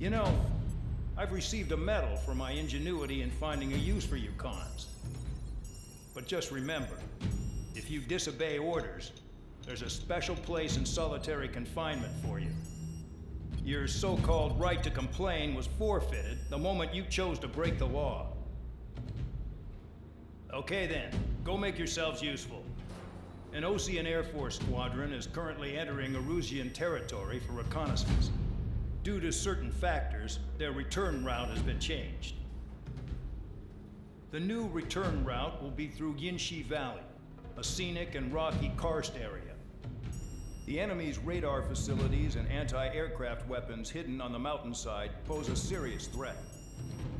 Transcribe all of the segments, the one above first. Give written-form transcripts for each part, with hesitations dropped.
You know, I've received a medal for my ingenuity in finding a use for you cons. But just remember, if you disobey orders, there's a special place in solitary confinement for you. Your so-called right to complain was forfeited the moment you chose to break the law. Okay then, go make yourselves useful. An Osean Air Force squadron is currently entering Erusian territory for reconnaissance. Due to certain factors, their return route has been changed. The new return route will be through Yinshi Valley, a scenic and rocky karst area. The enemy's radar facilities and anti-aircraft weapons hidden on the mountainside pose a serious threat.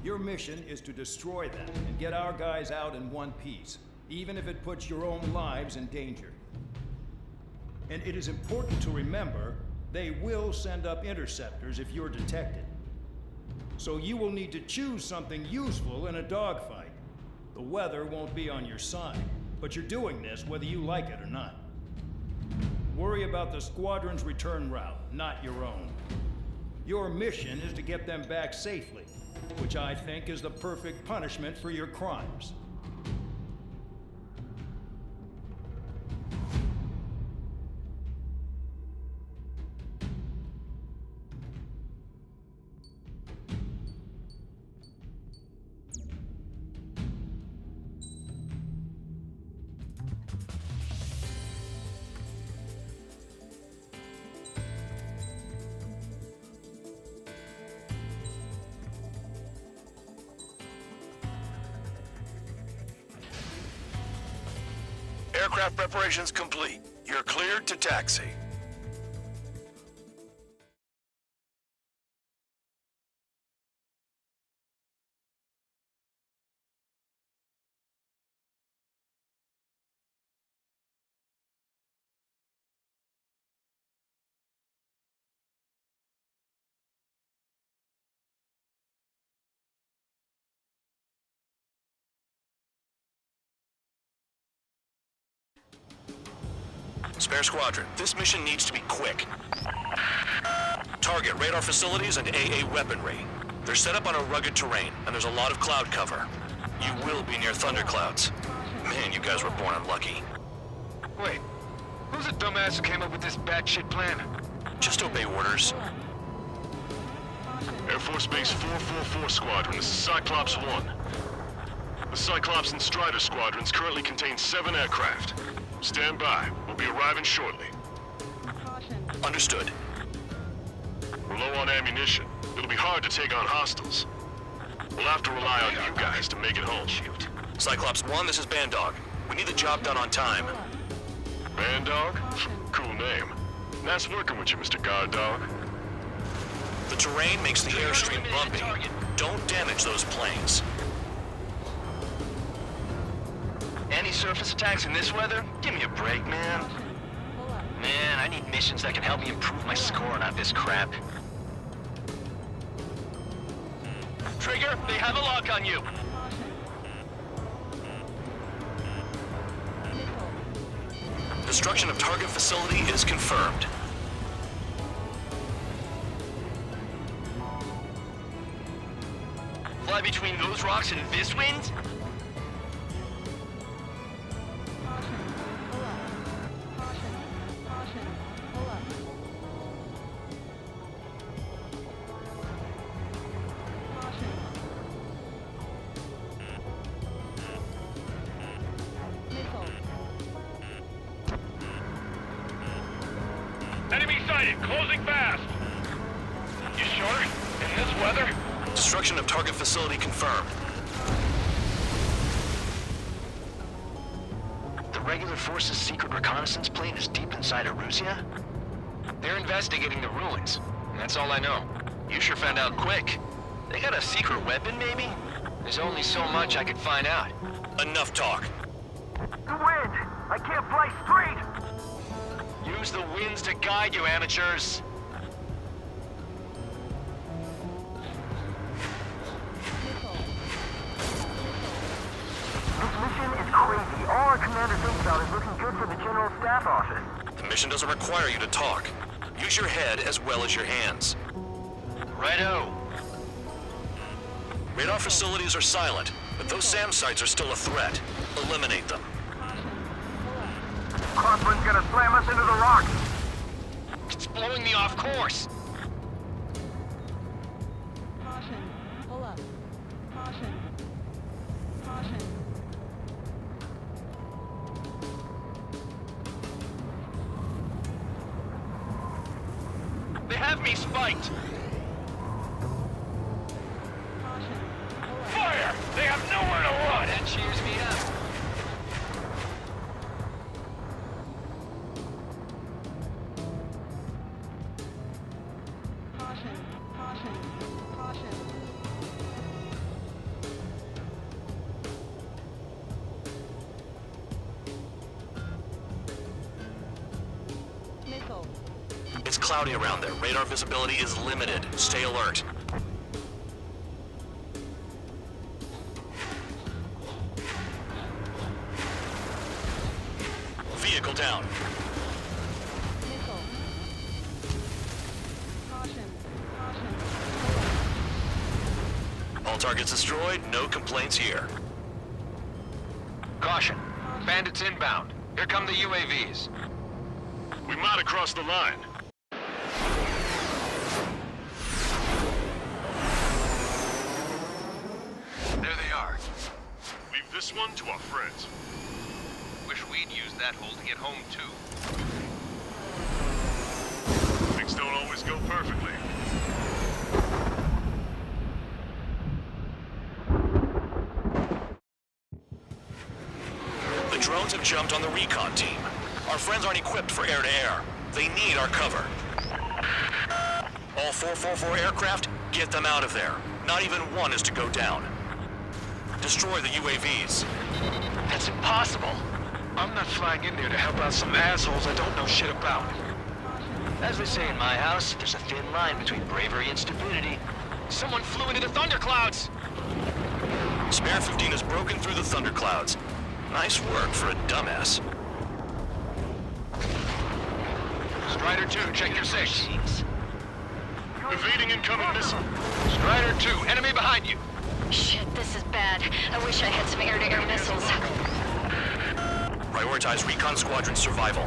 Your mission is to destroy them and get our guys out in one piece, even if it puts your own lives in danger. And it is important to remember, they will send up interceptors if you're detected. So you will need to choose something useful in a dogfight. The weather won't be on your side, but you're doing this whether you like it or not. Worry about the squadron's return route, not your own. Your mission is to get them back safely, which I think is the perfect punishment for your crimes. Aircraft preparations complete. You're cleared to taxi. Spare Squadron, this mission needs to be quick. Target radar facilities and AA weaponry. They're set up on a rugged terrain, and there's a lot of cloud cover. You will be near thunderclouds. Man, you guys were born unlucky. Wait, who's the dumbass who came up with this batshit plan? Just obey orders. Air Force Base 444 Squadron, this is Cyclops 1. The Cyclops and Strider squadrons currently contain 7 aircraft. Stand by. We'll be arriving shortly. Understood. We're low on ammunition. It'll be hard to take on hostiles. We'll have to rely on you guys to make it home. Shoot. Cyclops 1, this is Bandog. We need the job done on time. Bandog? Cool name. Nice working with you, Mr. Guard Dog. The terrain makes the airstream bumpy. Don't damage those planes. Any surface attacks in this weather? Give me a break, man. Man, I need missions that can help me improve my score, not this crap. Trigger, they have a lock on you. Destruction of target facility is confirmed. Fly between those rocks and this wind? Enemy sighted! Closing fast! You sure? In this weather? Destruction of target facility confirmed. The regular force's secret reconnaissance plane is deep inside Erusia? They're investigating the ruins. That's all I know. You sure found out quick. They got a secret weapon, maybe? There's only so much I could find out. Enough talk. The wind! I can't fly straight! Use the winds to guide you, amateurs. This mission is crazy. All our commander thinks about is looking good for the General Staff Office. The mission doesn't require you to talk. Use your head as well as your hands. Righto. Radar facilities are silent, but those SAM sites are still a threat. Eliminate them. Crosswind's gonna slam us into the rock. It's blowing me off course. Caution. Pull up. Caution. Caution. They have me spiked. Caution. Pull up. Fire! They have nowhere to run! That cheers me up. Caution. Caution. Caution. Missile. It's cloudy around there. Radar visibility is limited. Stay alert. Vehicle down. Missile. Caution. Caution. All targets destroyed. No complaints here. Caution. Bandits inbound. Here come the UAVs. We might have crossed the line. There they are. Leave this one to our friends. Wish we'd used that hole to get home, too. Things don't always go perfectly. The drones have jumped on the recon team. Our friends aren't equipped for air-to-air. They need our cover. All 444 aircraft, get them out of there. Not even one is to go down. Destroy the UAVs. That's impossible. I'm not flying in there to help out some assholes I don't know shit about. As they say in my house, there's a thin line between bravery and stupidity. Someone flew into the thunderclouds! Spare 15 has broken through the thunderclouds. Nice work for a dumbass. Strider 2, check your 6. Evading incoming missile. Strider 2, enemy behind you. Shit, this is bad. I wish I had some air-to-air missiles. Prioritize recon squadron survival.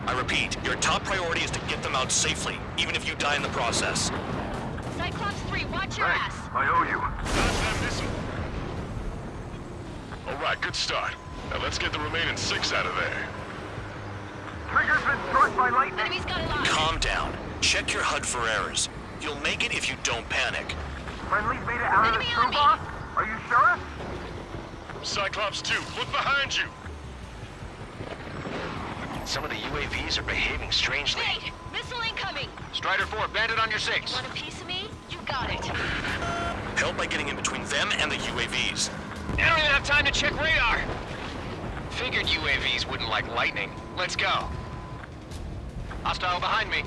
I repeat, your top priority is to get them out safely, even if you die in the process. Cyclops 3, watch your Thanks. ass! I owe you. Dodge that missile. All right, good start. Now let's get the remaining 6 out of there. Trigger's been struck by lightning. Enemy's got a lot. Calm down. Check your HUD for errors. You'll make it if you don't panic. Friendly's made it out of the Enemy screw on me. boss? Are you sure? Cyclops 2, look behind you. Some of the UAVs are behaving strangely. Wait! Missile incoming! Strider 4, bandit on your 6. Want a piece of me? You got it. Help by getting in between them and the UAVs. I don't even have time to check radar. Figured UAVs wouldn't like lightning. Let's go. Hostile behind me.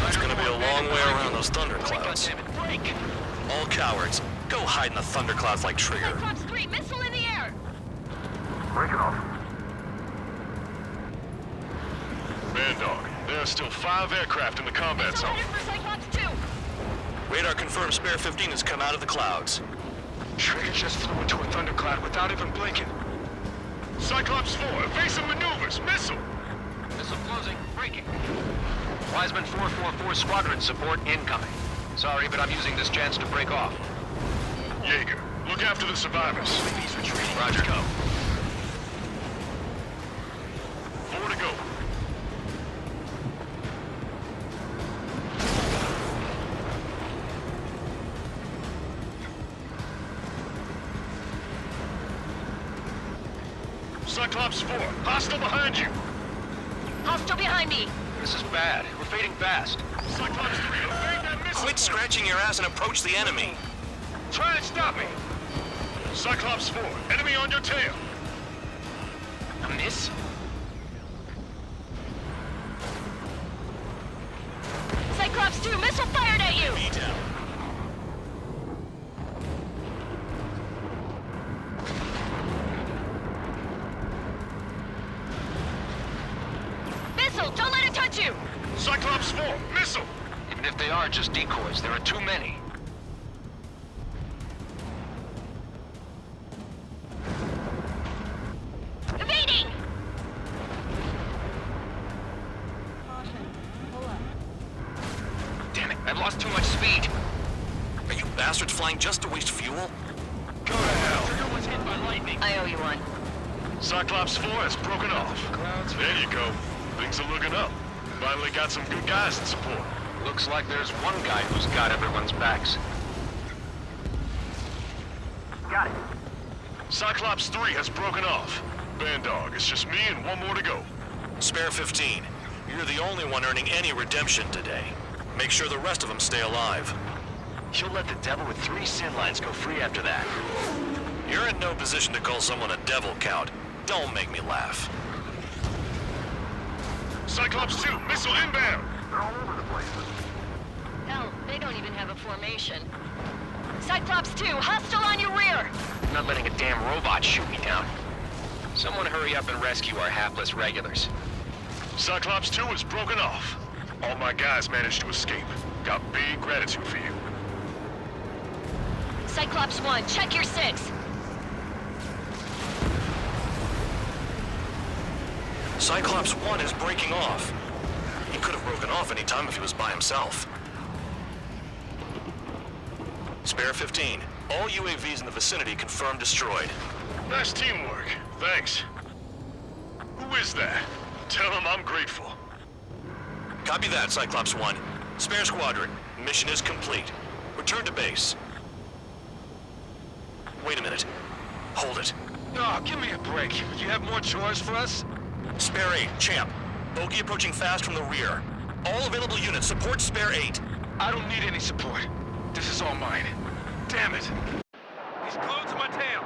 It's gonna be a long way around those thunderclouds. Goddammit, break! All cowards, go hide in the thunderclouds like Trigger. Cyclops 3, missile in the air! Break it off. Man dog, there are still 5 aircraft in the combat Missile zone. headed for Cyclops 2! Radar confirms Spare 15 has come out of the clouds. Trigger just flew into a thundercloud without even blinking. Cyclops 4, evasive maneuvers, missile. Missile closing, breaking. Wiseman 444 squadron support incoming. Sorry, but I'm using this chance to break off. Jaeger, look after the survivors. UAVs retreating. Roger. Go. 4 to go. Cyclops 4, hostile behind you. Hostile behind me! This is bad. We're fading fast. Cyclops 3, evade that missile. Quit scratching your ass and approach the enemy. Try and stop me. Cyclops 4, enemy on your tail. A miss? Cyclops 2, missile fired at you! Be down. Cyclops 4, missile! Even if they are just decoys, there are too many. Evading! Caution. Pull up. Damn it, I've lost too much speed. Are you bastards flying just to waste fuel? Go to hell! Trigger was hit by lightning. I owe you one. Cyclops 4 has broken off. There you go. Things are looking up. Finally got some good guys in support. Looks like there's one guy who's got everyone's backs. Got it. Cyclops 3 has broken off. Bandog, it's just me and one more to go. Spare 15. You're the only one earning any redemption today. Make sure the rest of them stay alive. You'll let the devil with 3 sin lines go free after that. You're in no position to call someone a devil, Count. Don't make me laugh. Cyclops 2, missile inbound! They're all over the place. Hell, they don't even have a formation. Cyclops 2, hostile on your rear! I'm not letting a damn robot shoot me down. Someone hurry up and rescue our hapless regulars. Cyclops 2 is broken off. All my guys managed to escape. Got big gratitude for you. Cyclops 1, check your 6. Cyclops 1 is breaking off. He could have broken off any time if he was by himself. Spare 15. All UAVs in the vicinity confirmed destroyed. Nice teamwork. Thanks. Who is that? Tell him I'm grateful. Copy that, Cyclops 1. Spare squadron. Mission is complete. Return to base. Wait a minute. Hold it. Oh, give me a break. You have more chores for us? Spare 8, Champ. Bogey approaching fast from the rear. All available units support Spare 8. I don't need any support. This is all mine. Damn it. He's glued to my tail.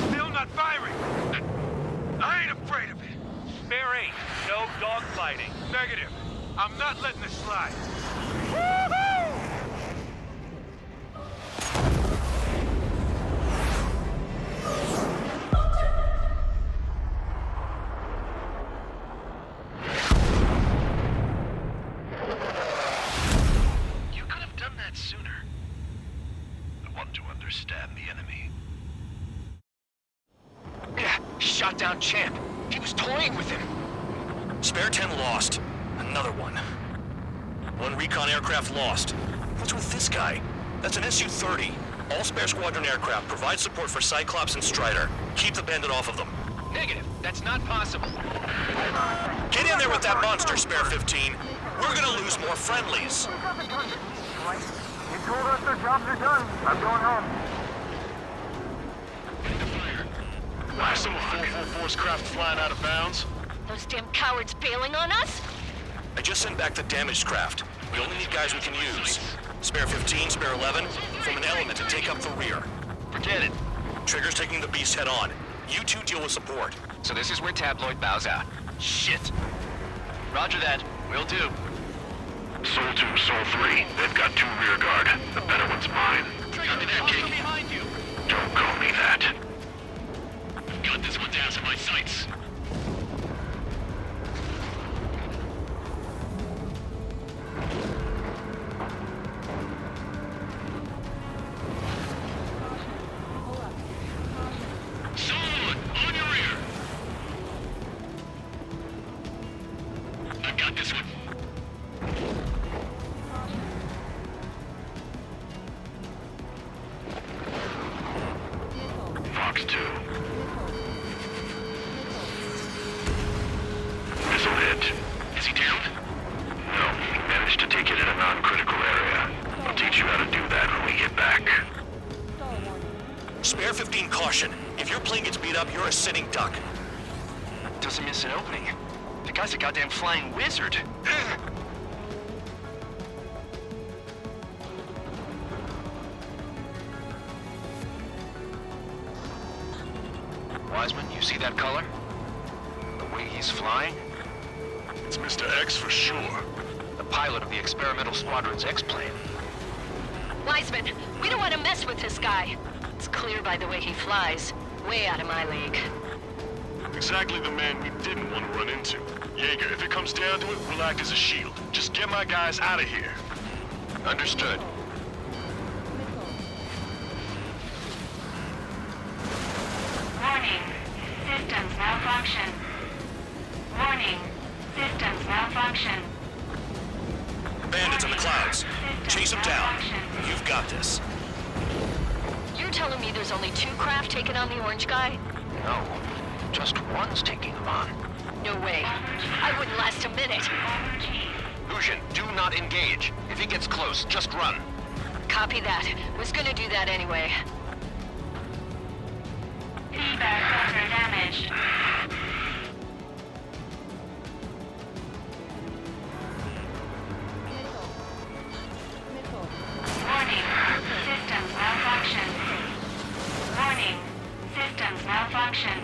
Still not firing. I ain't afraid of it. Spare 8, no dogfighting. Negative. I'm not letting this slide. Woohoo! You could have done that sooner. I want to understand the enemy. Yeah, shot down Champ. He was toying with him. Spare 10 lost. Another one. One recon aircraft lost. What's with this guy? That's an Su-30. All spare squadron aircraft provide support for Cyclops and Strider. Keep the bandit off of them. Negative. That's not possible. Get in there with that monster, Spare 15. We're gonna lose more friendlies. Right? You told us their jobs are done. I'm going home. Why some 444's craft flying out of bounds? Those damn cowards bailing on us? I just sent back the damaged craft. We only need guys we can use. Spare 15, Spare 11, form an element to take up the rear. Forget it. Trigger's taking the beast head on. You two deal with support. So this is where Tabloid bows out. Shit. Roger that. Will do. Soul 2, Soul 3. They've got 2 rear guard. The better one's mine. Copy that, King. Behind you. Don't call me that. Got this one down to my sights. Pull up. Caution. Someone on your rear. I've got this one. Vehicle. Fox 2. Vehicle. Missile hit. Is he down? No, he managed to take it in a non-critical area. I'll teach you how to do that when we get back. Stall warning. Spare 15, caution. If your plane gets beat up, you're a sitting duck. Doesn't miss an opening. The guy's a goddamn flying wizard. Wiseman, you see that color? The way he's flying? It's Mr. X for sure. The pilot of the experimental squadron's X-plane. Wiseman, we don't want to mess with this guy. It's clear by the way he flies. Way out of my league. Exactly the man we didn't want to run into. down to it, we'll act as a shield. Just get my guys out of here. Understood. Missile. Warning. Systems malfunction. Warning. Systems malfunction. Bandits in the clouds. Chase them down. You've got this. You're telling me there's only 2 craft taking on the orange guy? No, just one's taking them on. No way. I wouldn't last a minute. Lucian, do not engage. If he gets close, just run. Copy that. Was gonna do that anyway. Feedback filter damaged. Missile. Missile. Warning. Systems malfunction. Warning. Systems malfunction.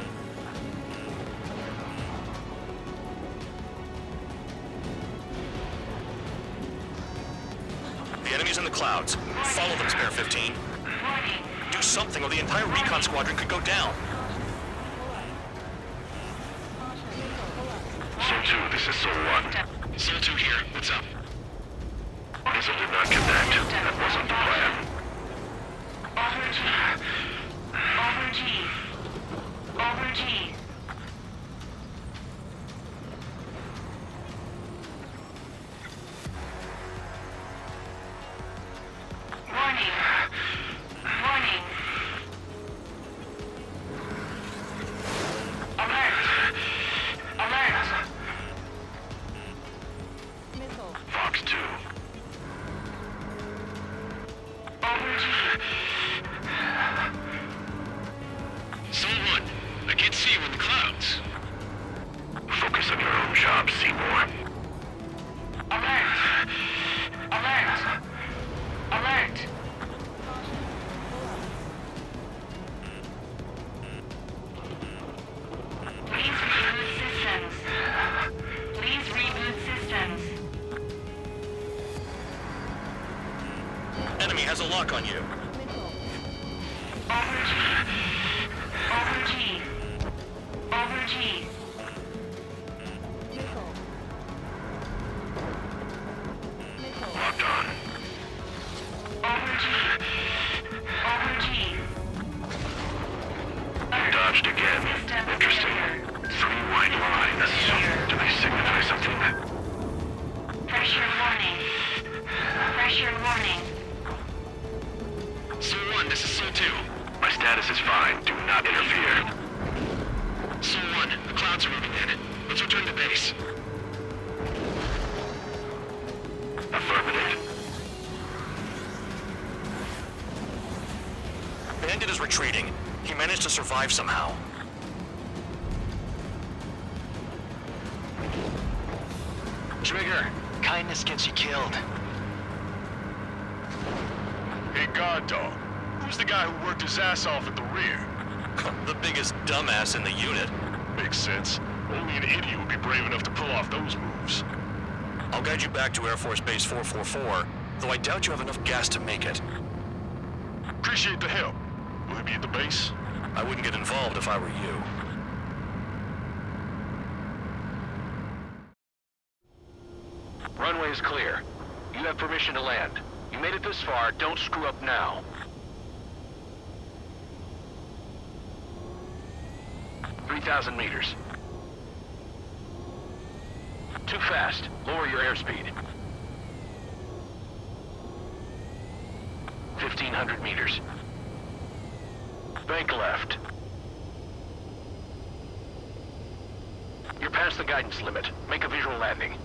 The enemy's in the clouds. Follow them, Spare 15. Warning. Do something or the entire recon squadron could go down. Sol 2, this is Sol 1. Sol 2 here. What's up? Missile did not connect. That wasn't the plan. Over G. Over G. Over G. Warning. Warning. Alert. Alert. Missile. Fox 2. Over G. Sol 1, I can't see you in the clouds. Focus on your own job, Seymour. Alert. Alert. Alert. Please reboot systems. Please reboot systems. Enemy has a lock on you. Missile. Over G. Over G. Over G. Missile. Missile. Locked on. Over G. Over G. Dodged again. Interesting. 3 white lines. Do they signify something? Pressure warning. Pressure warning. Sol 1, this is Sol 2. My status is fine. Do not interfere. Sol 1, the clouds are moving in. Let's return to base. Affirmative. Bandit is retreating. He managed to survive somehow. Trigger, kindness gets you killed. Hey, guard dog. Who's the guy who worked his ass off at the rear? The biggest dumbass in the unit. Makes sense. Only an idiot would be brave enough to pull off those moves. I'll guide you back to Air Force Base 444, though I doubt you have enough gas to make it. Appreciate the help. Will he be at the base? I wouldn't get involved if I were you. Runway is clear. You have permission to land. You made it this far, don't screw up now. "3,000 meters. Too fast. Lower your airspeed. 1,500 meters. Bank left. You're past the guidance limit. Make a visual landing.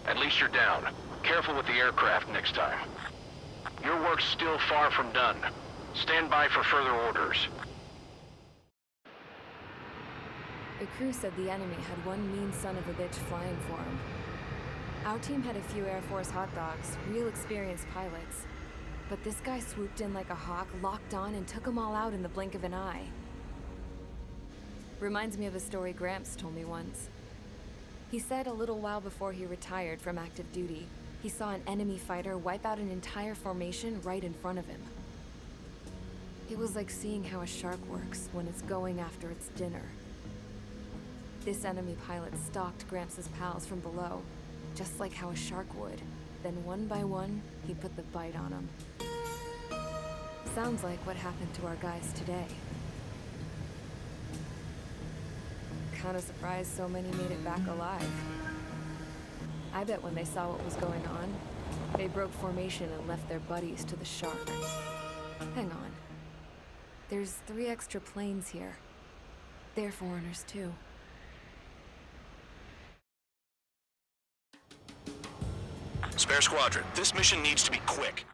At least you're down. Careful with the aircraft next time. Your work's still far from done. Stand by for further orders. The crew said the enemy had one mean son of a bitch flying for him. Our team had a few Air Force hot dogs, real experienced pilots. But this guy swooped in like a hawk, locked on, and took them all out in the blink of an eye. Reminds me of a story Gramps told me once. He said a little while before he retired from active duty, he saw an enemy fighter wipe out an entire formation right in front of him. It was like seeing how a shark works when it's going after its dinner. This enemy pilot stalked Gramps' pals from below, just like how a shark would. Then one by one, he put the bite on them. Sounds like what happened to our guys today. Kinda surprised so many made it back alive. I bet when they saw what was going on, they broke formation and left their buddies to the shark. Hang on. There's 3 extra planes here. They're foreigners too. Spare Squadron, this mission needs to be quick.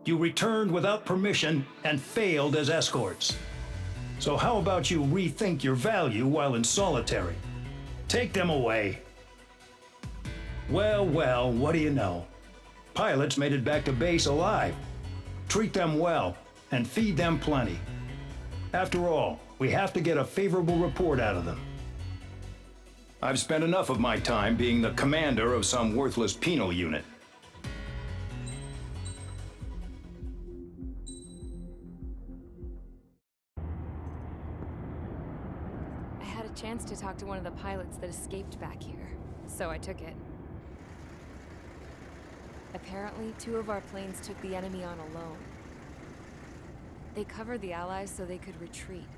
You returned without permission and failed as escorts. So how about you rethink your value while in solitary? Take them away. Well, what do you know? Pilots made it back to base alive. Treat them well and feed them plenty. After all, we have to get a favorable report out of them. I've spent enough of my time being the commander of some worthless penal unit. I had a chance to talk to one of the pilots that escaped back here, so I took it. Apparently, 2 of our planes took the enemy on alone. They covered the Allies so they could retreat.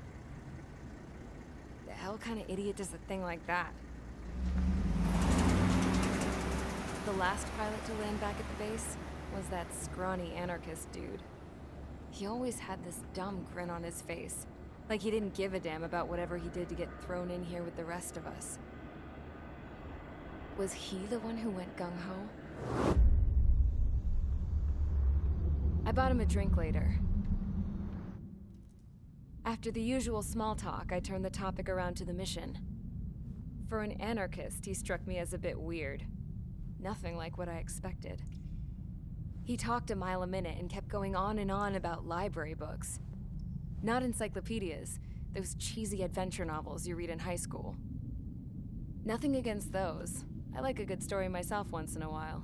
The hell kind of idiot does a thing like that? The last pilot to land back at the base was that scrawny anarchist dude. He always had this dumb grin on his face, like he didn't give a damn about whatever he did to get thrown in here with the rest of us. Was he the one who went gung-ho? I bought him a drink later. After the usual small talk, I turned the topic around to the mission. For an anarchist, he struck me as a bit weird. Nothing like what I expected. He talked a mile a minute and kept going on and on about library books. Not encyclopedias, those cheesy adventure novels you read in high school. Nothing against those. I like a good story myself once in a while.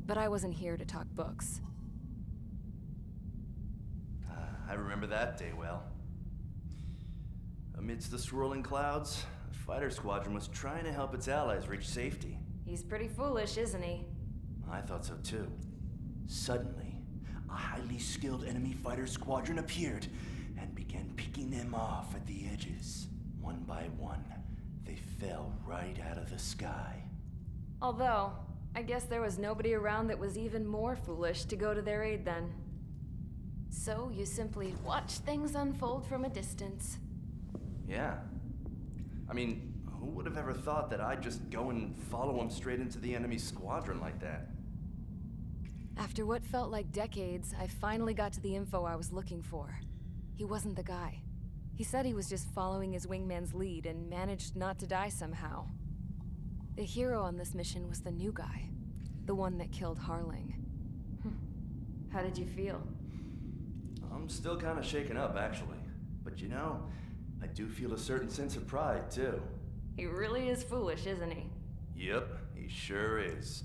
But I wasn't here to talk books. I remember that day well. Amidst the swirling clouds, the fighter squadron was trying to help its allies reach safety. He's pretty foolish, isn't he? I thought so too. Suddenly, a highly skilled enemy fighter squadron appeared and began picking them off at the edges. One by one, they fell right out of the sky. Although, I guess there was nobody around that was even more foolish to go to their aid then. So you simply watch things unfold from a distance. Yeah. I mean, who would have ever thought that I'd just go and follow him straight into the enemy squadron like that? After what felt like decades, I finally got to the info I was looking for. He wasn't the guy. He said he was just following his wingman's lead and managed not to die somehow. The hero on this mission was the new guy. The one that killed Harling. How did you feel? I'm still kind of shaken up, actually. But you know, I do feel a certain sense of pride, too. He really is foolish, isn't he? Yep, he sure is.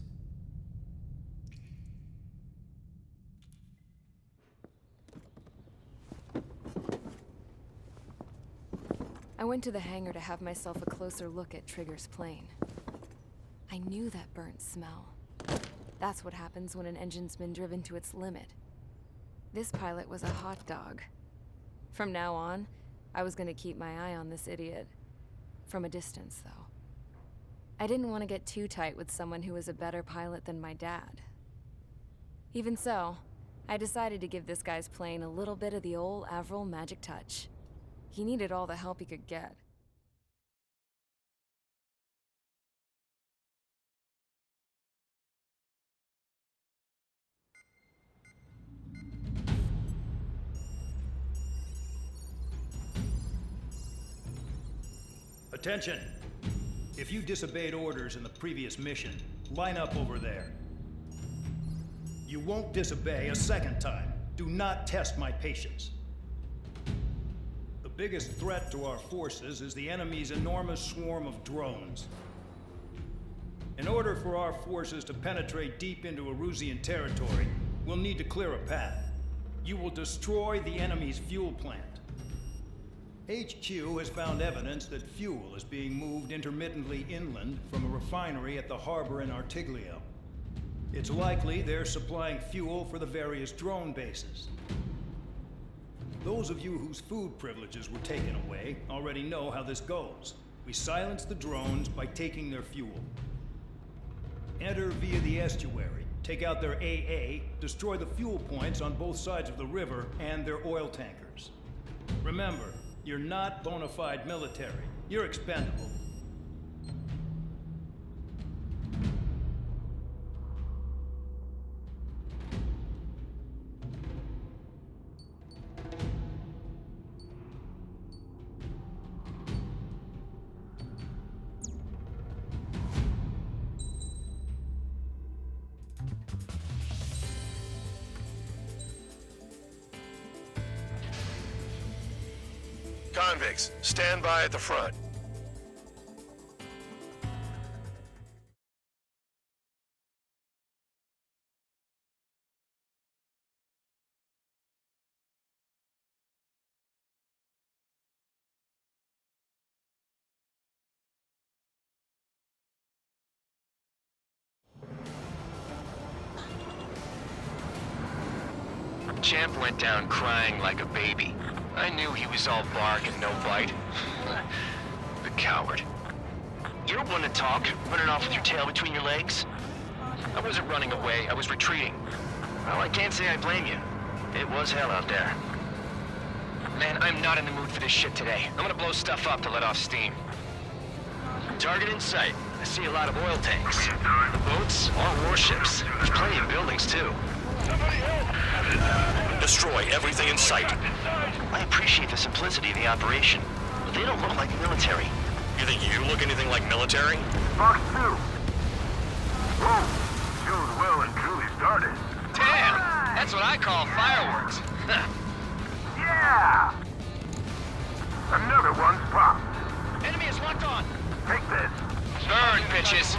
I went to the hangar to have myself a closer look at Trigger's plane. I knew that burnt smell. That's what happens when an engine's been driven to its limit. This pilot was a hot dog. From now on, I was gonna keep my eye on this idiot. From a distance, though. I didn't want to get too tight with someone who was a better pilot than my dad. Even so, I decided to give this guy's plane a little bit of the old Avril magic touch. He needed all the help he could get. Attention! If you disobeyed orders in the previous mission, line up over there. You won't disobey a second time. Do not test my patience. The biggest threat to our forces is the enemy's enormous swarm of drones. In order for our forces to penetrate deep into Erusian territory, we'll need to clear a path. You will destroy the enemy's fuel plant. HQ has found evidence that fuel is being moved intermittently inland from a refinery at the harbor in Artiglio. It's likely they're supplying fuel for the various drone bases. Those of you whose food privileges were taken away already know how this goes. We silence the drones by taking their fuel. Enter via the estuary, take out their AA, destroy the fuel points on both sides of the river and their oil tankers. Remember, you're not bona fide military. You're expendable. Convicts, stand by at the front. Champ went down crying like a baby. I knew he was all bark and no bite. The coward. You're one to talk, running off with your tail between your legs. I wasn't running away, I was retreating. Well, I can't say I blame you. It was hell out there. Man, I'm not in the mood for this shit today. I'm gonna blow stuff up to let off steam. Target in sight. I see a lot of oil tanks. The boats, all warships. There's plenty of buildings, too. Destroy everything in sight. I appreciate the simplicity of the operation, but they don't look like military. You think you look anything like military? Fox 2. Whoa. June's well and truly started. Damn! That's what I call fireworks. Yeah! Another one's popped. Enemy is locked on. Take this. Burn, bitches.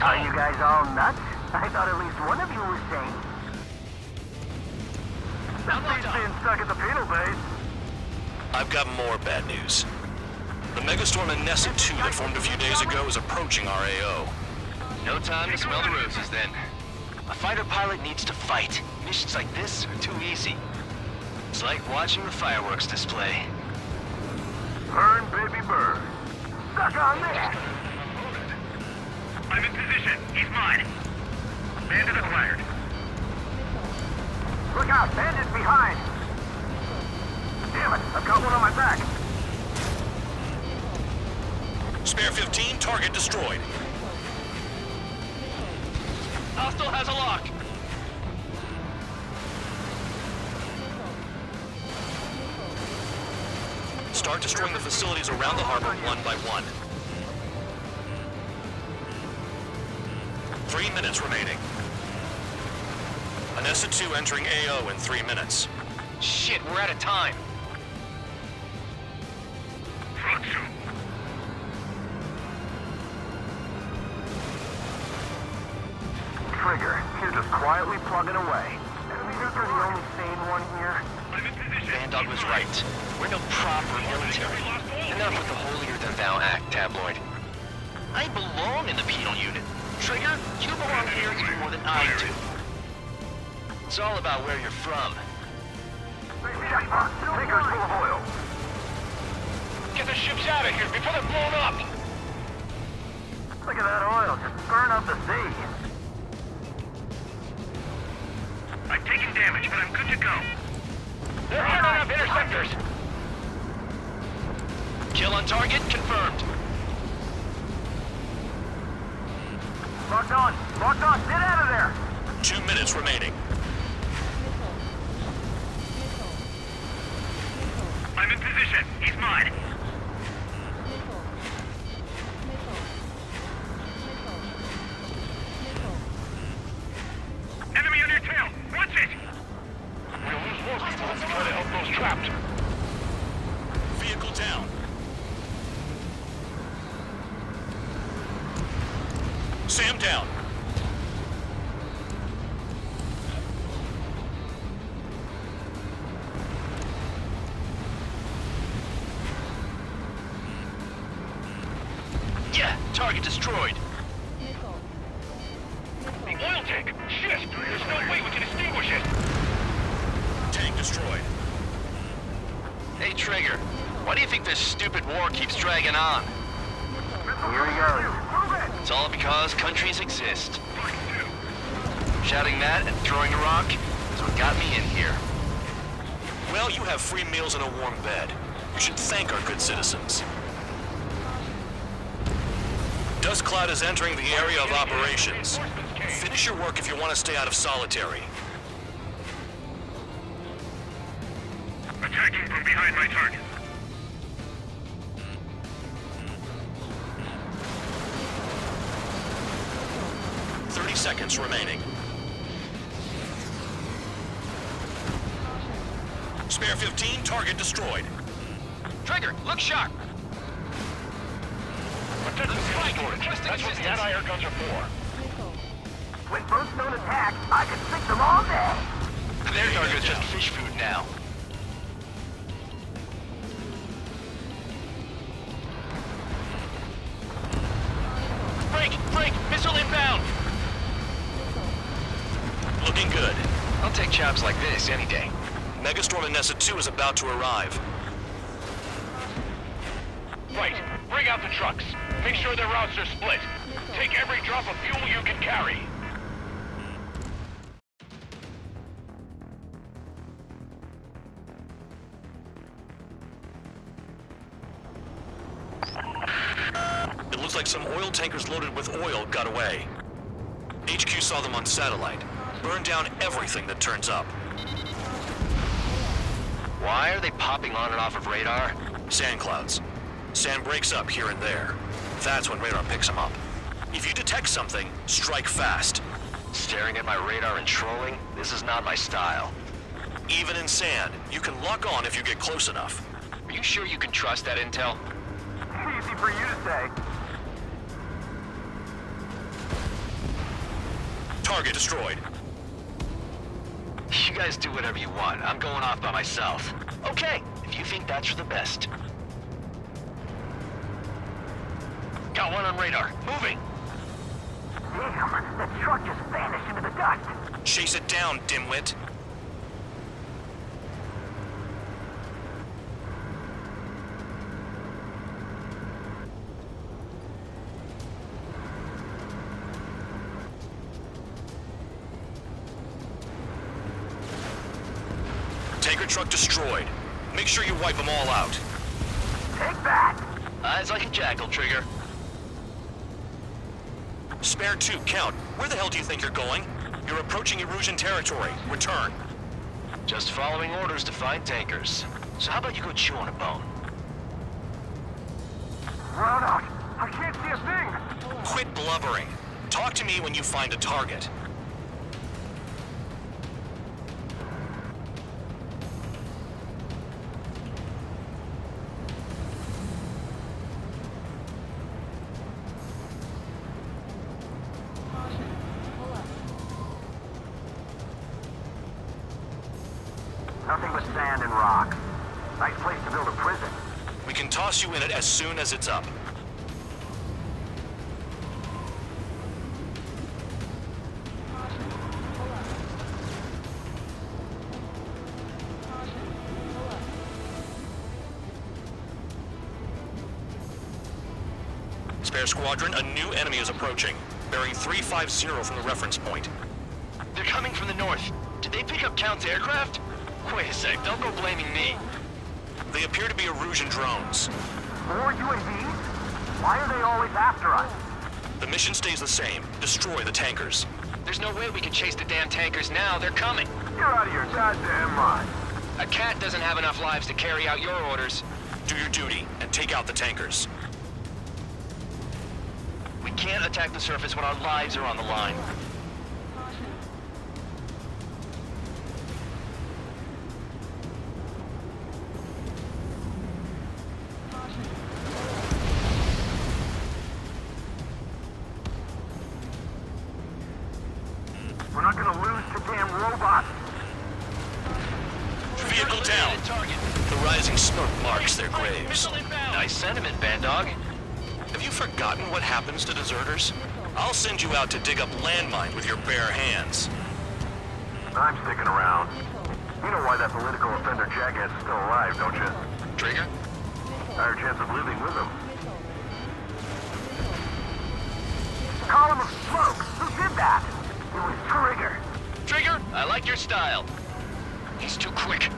Are you guys all nuts? I thought at least one of you was sane. That beats being stuck at the penal base. I've got more bad news. The megastorm in Nessa 2 that formed a few days ago is approaching our AO. No time to smell the roses, then. A fighter pilot needs to fight. Missions like this are too easy. It's like watching the fireworks display. Burn, baby, burn. Suck on that! I'm in position. He's mine. Bandit acquired. Look out, bandits behind! Damn it, I've got one on my back. Spare 15, target destroyed. Hostile has a lock. Start destroying the facilities around the harbor one by one. 3 minutes remaining. Anessa 2 entering AO in 3 minutes. Shit, we're out of time. Front two. Trigger, you're just quietly plugging away. You think you're the only sane one here? I'm in position. Bandog was right. We're no proper military. Enough with the holier-than-thou act, tabloid. I belong in the penal unit. Trigger, you belong here even more than I do. It's all about where you're from. Checkbox, tankers full of oil. Get the ships out of here before they're blown up! Look at that oil, just burn up the sea. I'm taking damage, but I'm good to go. They're handing up interceptors. Kill on target confirmed. Locked on! Locked on! Get out of there! 2 minutes remaining. Missile. Missile. Missile. I'm in position. He's mine. Missile. Missile. Missile. Missile. Enemy on your tail. Watch it! We'll lose more people as we try to help those trapped. Vehicle down. Sam down. Yeah, target destroyed. Missile. The Missile. oil tank! Shit! There's no way we can extinguish it! Tank destroyed. Hey, Trigger. Why do you think this stupid war keeps dragging on? Here he goes. It's all because countries exist. Shouting that and throwing a rock is what got me in here. Well, you have free meals and a warm bed. You should thank our good citizens. Dust Cloud is entering the area of operations. Finish your work if you want to stay out of solitary. Attacking from behind my target. Thirty seconds remaining. Spare 15, target destroyed. Trigger, look sharp. Protect the storage. That's what the anti-air guns are for. Missile. When boats don't attack, I can sink them all day! Their target's just fish food now. Break! Missile inbound! Looking good. I'll take jobs like this any day. Megastorm in Nessa 2 is about to arrive. Right. Bring out the trucks. Make sure their routes are split. Take every drop of fuel you can carry. It looks like some oil tankers loaded with oil got away. HQ saw them on satellite. Burned down everything that turns up. Why are they popping on and off of radar? Sand clouds. Sand breaks up here and there. That's when radar picks them up. If you detect something, strike fast. Staring at my radar and trolling? This is not my style. Even in sand, you can lock on if you get close enough. Are you sure you can trust that intel? Easy for you to say. Target destroyed. You guys do whatever you want. I'm going off by myself. Okay, if you think that's for the best. Got one on radar. Moving. Damn, that truck just vanished into the dust. Chase it down, dimwit. Tanker truck destroyed. Make sure you wipe them all out. Take that! Eyes like a jackal, Trigger. Spare 2, count. Where the hell do you think you're going? You're approaching Erusian territory. Return. Just following orders to find tankers. So how about you go chew on a bone? Run out! I can't see a thing! Quit blubbering. Talk to me when you find a target. Nothing but sand and rock. Nice place to build a prison. We can toss you in it as soon as it's up. Spare squadron, a new enemy is approaching, bearing 350 from the reference point. They're coming from the north. Did they pick up Count's aircraft? Wait a sec, don't go blaming me. They appear to be Erusian drones. More UAVs? Why are they always after us? The mission stays the same. Destroy the tankers. There's no way we can chase the damn tankers now. They're coming. You're out of your goddamn mind. A cat doesn't have enough lives to carry out your orders. Do your duty and take out the tankers. We can't attack the surface when our lives are on the line. We're not gonna lose to damn robots. Vehicle down. The rising smoke marks their graves. Nice sentiment, Bad Dog. Have you forgotten what happens to deserters? I'll send you out to dig up landmine with your bare hands. I'm sticking around. You know why that political offender jackass is still alive, don't you? Trigger? Higher chance of living with him. Column of smoke! Who did that? It was Trigger. Trigger, I like your style. He's too quick.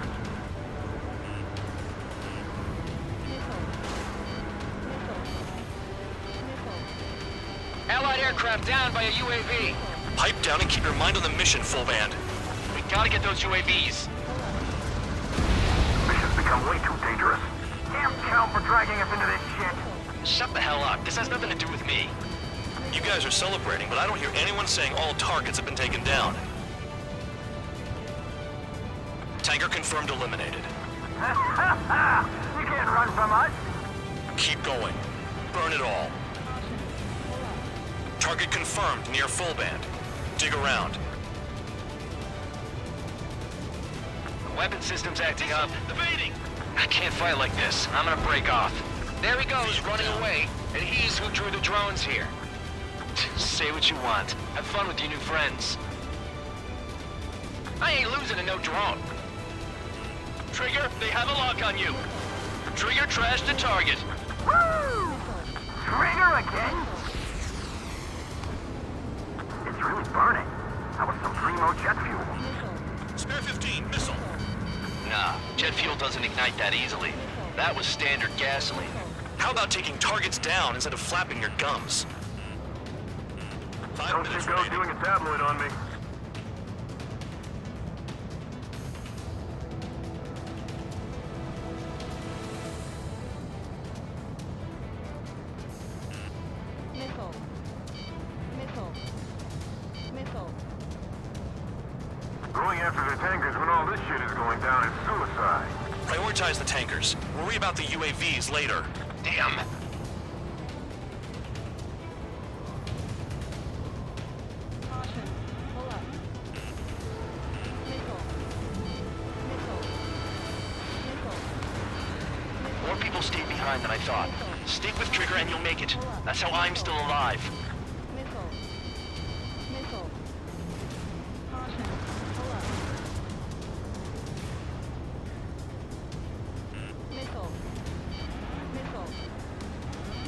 Allied aircraft down by a UAV. Pipe down and keep your mind on the mission, full band. We gotta get those UAVs. Mission's become way too dangerous. Damn Count for dragging us into this shit. Shut the hell up. This has nothing to do with me. You guys are celebrating, but I don't hear anyone saying all targets have been taken down. Tanker confirmed eliminated. You can't run from us. Keep going. Burn it all. Target confirmed near full band. Dig around. The weapon system's acting up. Evading! I can't fight like this. I'm gonna break off. There he goes, running away. And he's who drew the drones here. Say what you want. Have fun with your new friends. I ain't losing to no drone. Trigger, they have a lock on you. Trigger trashed the target. Woo! Trigger again? It's really burning. That was some primo jet fuel. Spare 15, missile. Nah, jet fuel doesn't ignite that easily. That was standard gasoline. How about taking targets down instead of flapping your gums? 5 Don't minutes you go remaining. doing a tabloid on me. Missile. Missile. Missile. Going after the tankers when all this shit is going down is suicide. Prioritize the tankers. Worry about the UAVs later. Damn. Caution. Pull up. Missile. Missile. Missile. More people stayed behind than I thought. Stick with Trigger and you'll make it. That's how I'm still alive. Missile. Missile. Caution. Pull up. Missile. Missile.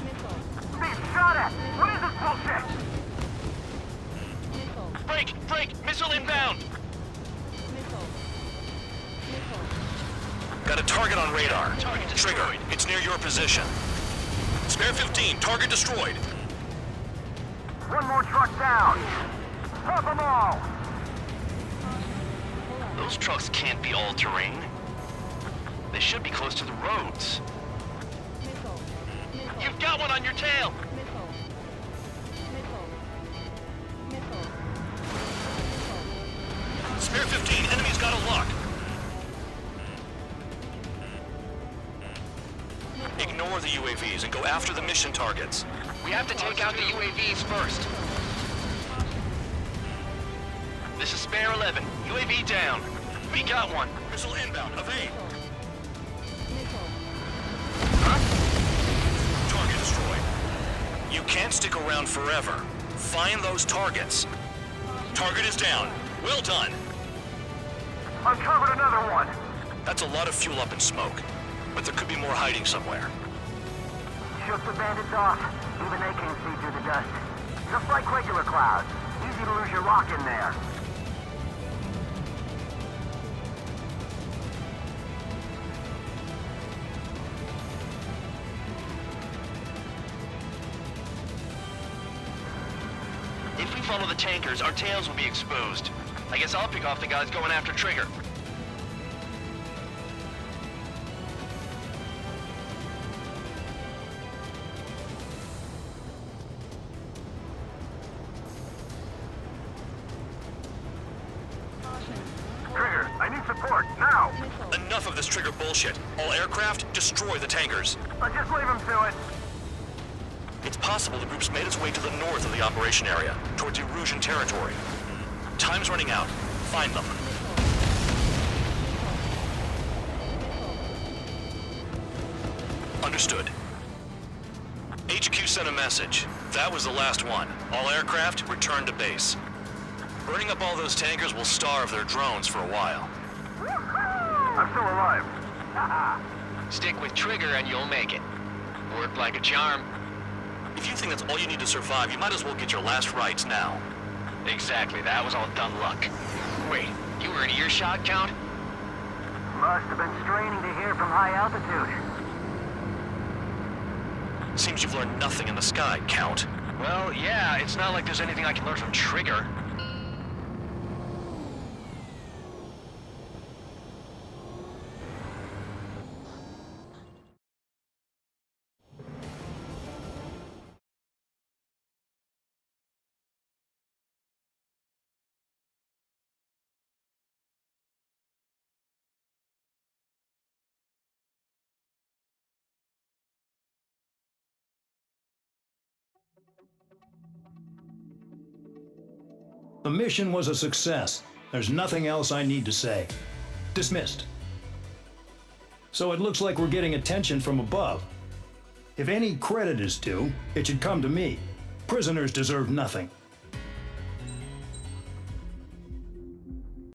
Missile. Being shot at! What is this bullshit? Missile. Break! Missile inbound! Missile. Missile. Got a target on radar. Target destroyed. Trigger, it's near your position. Spare 15, target destroyed. One more truck down. Stop them all! Those trucks can't be all-terrain. They should be close to the roads. Missile. Missile. You've got one on your tail! Missile. Missile. Missile. Missile. Spare 15, enemy's got a lock. Ignore the UAVs and go after the mission targets. We have to take out the UAVs first. This is Spare 11. UAV down. We got one. Missile inbound, evade. Missile. Target destroyed. You can't stick around forever. Find those targets. Target is down. Well done. Uncovered another one. That's a lot of fuel up in smoke. But there could be more hiding somewhere. Shook the bandits off. Even they can't see through the dust. Just like regular clouds. Easy to lose your lock in there. If we follow the tankers, our tails will be exposed. I guess I'll pick off the guys going after Trigger. Trigger, I need support, now! Missile. Enough of this Trigger bullshit. All aircraft, destroy the tankers. Just leave him to it. It's possible the group's made its way to the north of the operation area, towards Erusian territory. Time's running out. Find them. Understood. HQ sent a message. That was the last one. All aircraft, return to base. Burning up all those tankers will starve their drones for a while. I'm still alive. Stick with Trigger and you'll make it. Worked like a charm. If you think that's all you need to survive, you might as well get your last rites now. Exactly, that was all dumb luck. Wait, you were in earshot, Count? Must have been straining to hear from high altitude. Seems you've learned nothing in the sky, Count. Well, yeah, it's not like there's anything I can learn from Trigger. The mission was a success. There's nothing else I need to say. Dismissed. So it looks like we're getting attention from above. If any credit is due, it should come to me. Prisoners deserve nothing.